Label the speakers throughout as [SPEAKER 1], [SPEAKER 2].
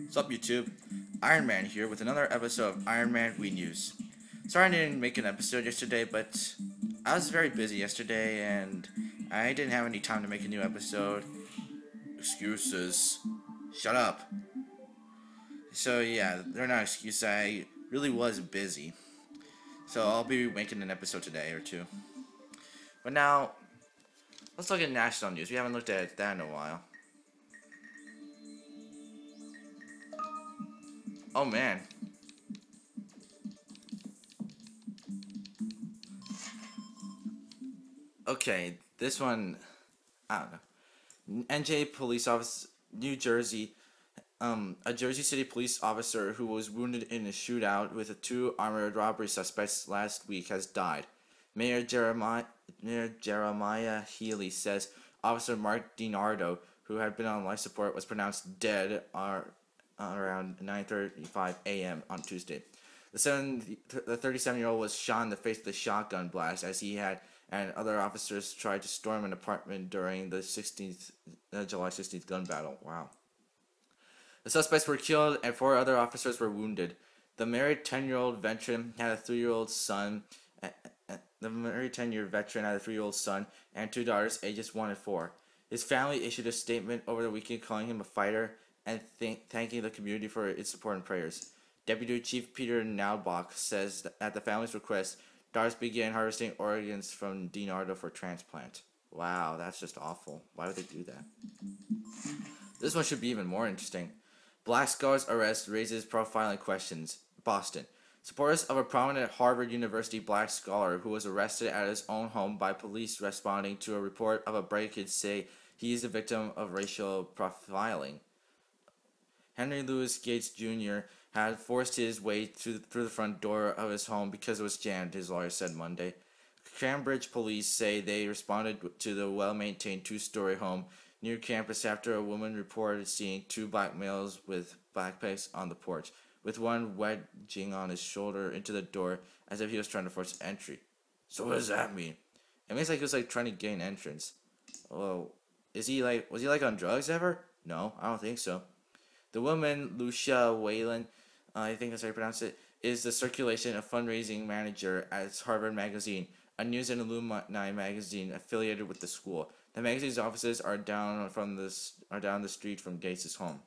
[SPEAKER 1] What's up, YouTube? Iron Man here with another episode of Iron Man Wii News. Sorry I didn't make an episode yesterday, but I was very busy yesterday and I didn't have any time to make a new episode. Excuses. Shut up. So yeah, they're not excuses. I really was busy. So I'll be making an episode today or two. But now, let's look at national news. We haven't looked at that in a while. Oh man. Okay, this one, I don't know. NJ police officer, New Jersey, a Jersey City police officer who was wounded in a shootout with two armored robbery suspects last week has died. Mayor Jeremiah Healy says Officer Mark DiNardo, who had been on life support, was pronounced dead around 9:35 a.m. on Tuesday. The 37-year-old was shot in the face with a shotgun blast as he and other officers tried to storm an apartment during the July 16th gun battle. Wow. The suspects were killed and 4 other officers were wounded. The married 10-year-old veteran had a 3-year-old son. The married 10-year veteran had a 3-year-old son and 2 daughters, ages 1 and 4. His family issued a statement over the weekend calling him a fighter and thanking the community for its support and prayers. Deputy Chief Peter Naubach says that at the family's request, daughters began harvesting organs from DiNardo for transplant. Wow, that's just awful. Why would they do that? This one should be even more interesting. Black Scholar's arrest raises profiling questions. Boston. Supporters of a prominent Harvard University black scholar who was arrested at his own home by police responding to a report of a break-in say he is a victim of racial profiling. Henry Louis Gates Jr. had forced his way through the front door of his home because it was jammed, his lawyer said Monday. Cambridge police say they responded to the well-maintained 2-story home near campus after a woman reported seeing 2 black males with backpacks on the porch, with one wedging on his shoulder into the door as if he was trying to force entry. So what does that mean? It means like he was trying to gain entrance. Oh, was he on drugs ever? No, I don't think so. The woman, Lucia Whalen, I think that's how you pronounce it, is the circulation and fundraising manager at Harvard Magazine, a news and alumni magazine affiliated with the school. The magazine's offices are down the street from Gates' home.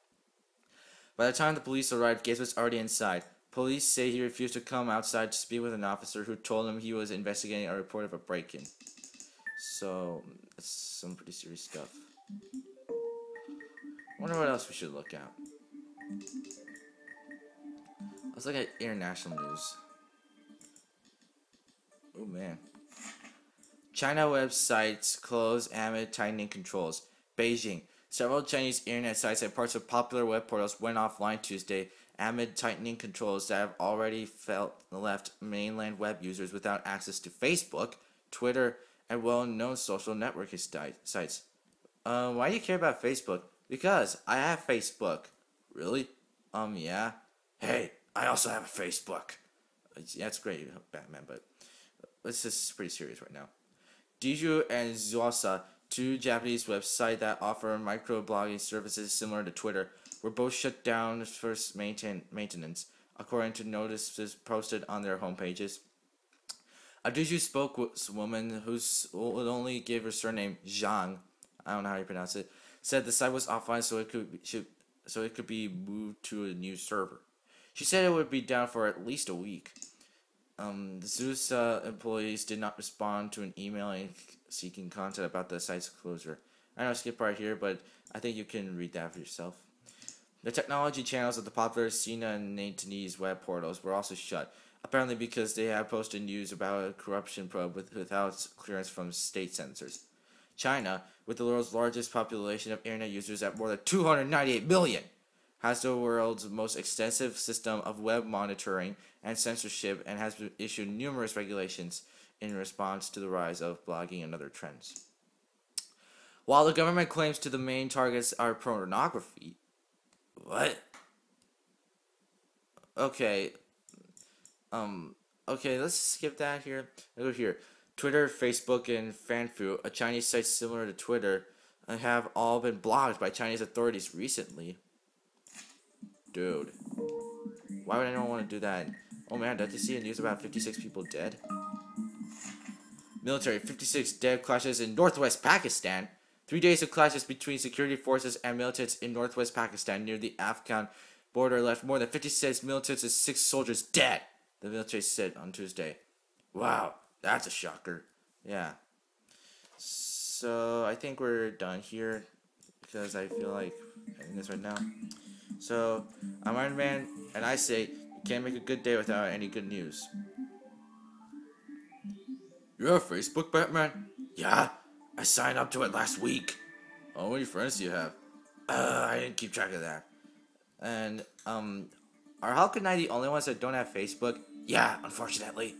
[SPEAKER 1] By the time the police arrived, Gates was already inside. Police say he refused to come outside to speak with an officer who told him he was investigating a report of a break-in. So, that's some pretty serious stuff. Wonder what else we should look at. Let's look at international news. Oh man. China websites close amid tightening controls. Beijing. Several Chinese internet sites and parts of popular web portals went offline Tuesday amid tightening controls that have already left mainland web users without access to Facebook, Twitter, and well-known social networking sites. Why do you care about Facebook? Because I have Facebook. Really? Yeah. Hey, I also have a Facebook. That's great, Batman, but this is pretty serious right now. Diju and Zuasa, 2 Japanese websites that offer microblogging services similar to Twitter, were both shut down for maintenance, according to notices posted on their homepages. A Diju spokeswoman, who would only give her surname Zhang, I don't know how you pronounce it, said the site was offline so it could be moved to a new server. She said it would be down for at least a week. The Zeus employees did not respond to an email seeking content about the site's closure. I know I skipped right here, but I think you can read that for yourself. The technology channels of the popular Sina and Nantonese web portals were also shut, apparently because they had posted news about a corruption probe without clearance from state censors. China, with the world's largest population of internet users at more than 298 million, has the world's most extensive system of web monitoring and censorship and has issued numerous regulations in response to the rise of blogging and other trends. While the government claims the main targets are pornography, what? Okay, let's skip that here. I'll go here. Twitter, Facebook, and Fanfu, a Chinese site similar to Twitter, have all been blocked by Chinese authorities recently. Dude. Why would anyone want to do that? Oh man, did you see the news about 56 people dead? Military, 56 dead clashes in northwest Pakistan. 3 days of clashes between security forces and militants in northwest Pakistan near the Afghan border left more than 56 militants and 6 soldiers dead, the military said on Tuesday. Wow, that's a shocker. Yeah. So, I think we're done here because I feel like ending this right now. So, I'm Iron Man, and I say you can't make a good day without any good news. You have Facebook, Batman? Yeah, I signed up to it last week. How many friends do you have? I didn't keep track of that. And, are Hulk and I the only ones that don't have Facebook? Yeah, unfortunately.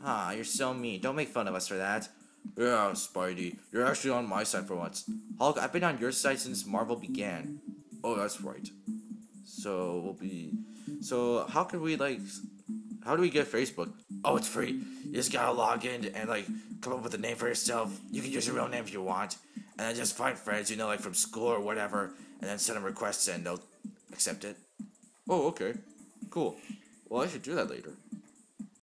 [SPEAKER 1] Ah, you're so mean. Don't make fun of us for that. Yeah, Spidey, you're actually on my side for once. Hulk, I've been on your side since Marvel began. Oh, that's right. So how can we how do we get Facebook? Oh, it's free. You just gotta log in and come up with a name for yourself. You can use your real name if you want, and then just find friends from school or whatever, and then send them requests and they'll accept it. Oh, okay, cool. Well, I should do that later.